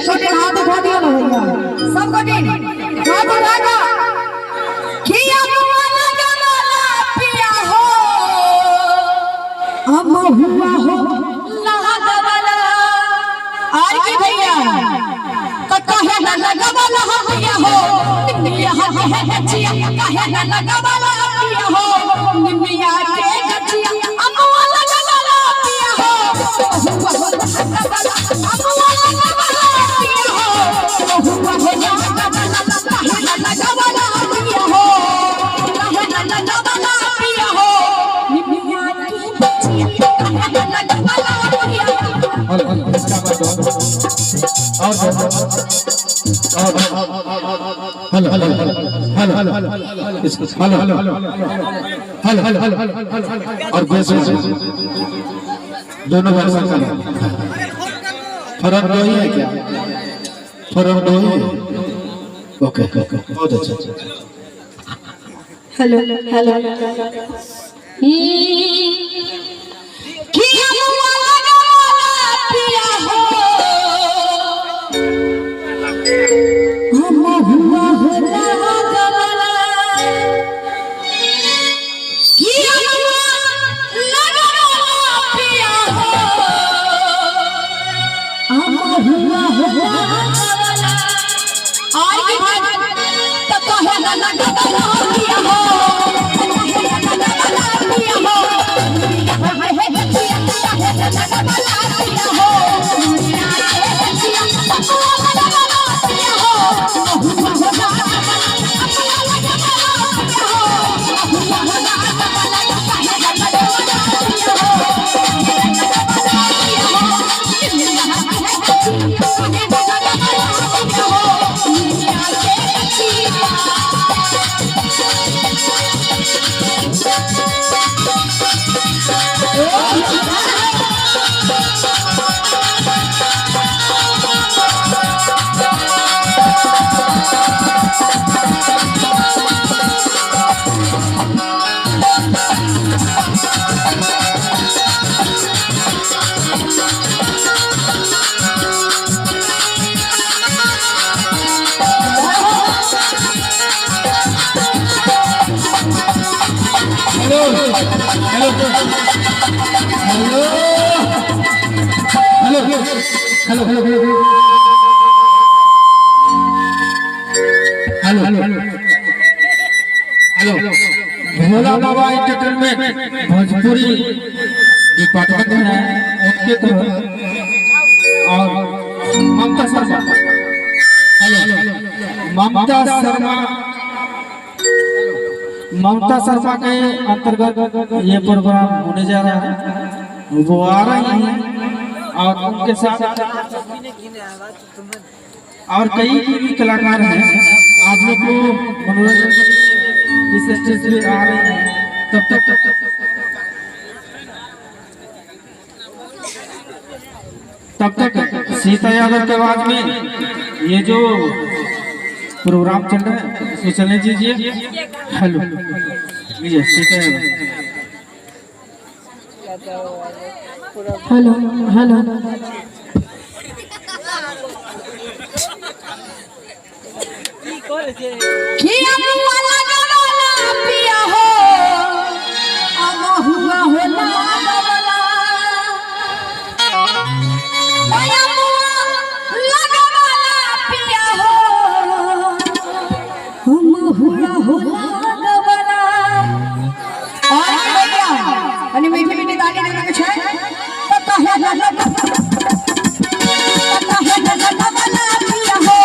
सबको हाथ उठा दिया ना भैया सबको हाथ उठागा किया वाला गवाला पिया हो हम हुआ हो लगा वाला और की भैया कहे ना लगा वाला पिया हो निमिया है गचिया कहे ना लगा वाला पिया हो निमिया के गचिया हम वाला गवाला पिया हो हुआ हो लगा वाला हम वाला और दोनों वर्षन का फर्क दो ही है क्या फर्क दो ही ओके बहुत अच्छा हेलो हेलो भोला बाबा एंटरटेनमेंट भोजपुरी डिपार्टमेंट है उनके तरफ और ममता शर्मा ममता शर्मा के अंतर्गत ये प्रोग्राम होने जा रहा है वो आ रही हैं और उनके साथ और कई भी कलाकार हैं आप लोग को मनोरंजन के लिए इस स्टेज पे आ रहे हैं तब तक सीता यादव के बाद में ये जो प्रोग्राम चल रहा है इसको चलने दीजिए। हेलो लीजिए सीता यादव हेलो हेलो किया वाला गवाला पिया हो हम हुआ हो लगा वाला माया लगा वाला पिया हो हम हुआ हो लगा वाला और भैया अनि मीठी मीठी ताली देने के छै पता है लगा वाला पिया हो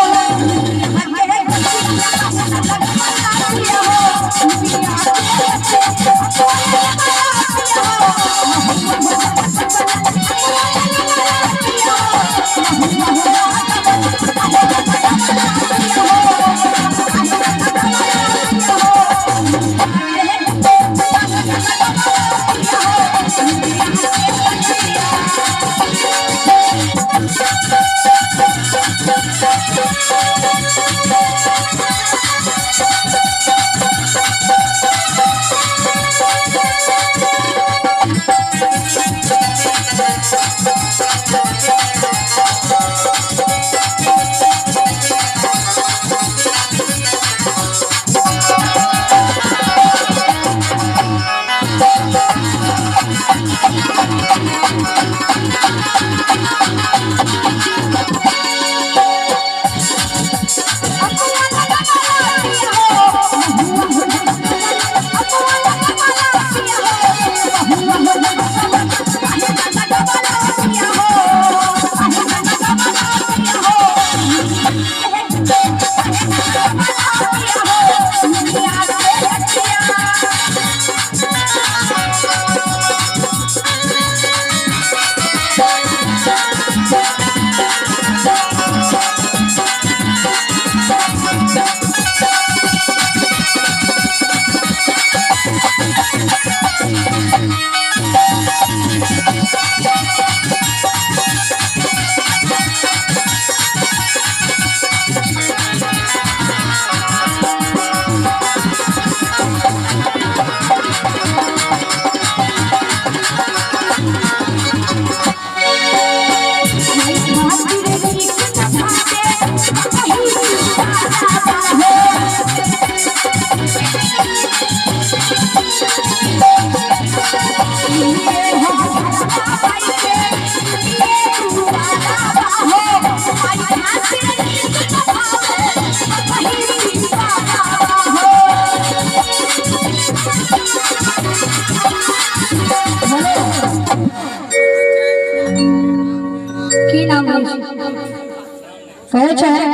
कहे चाहे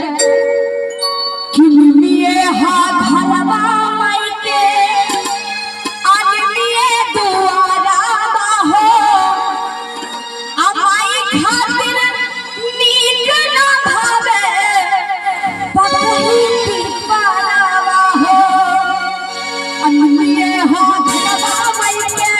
कि लिए हाथ हलवा माई के आदमिए दुआरा हो अमाई खातिर नीक ना भावे पतही दीवाना हो लिए हाथ हलवा माई के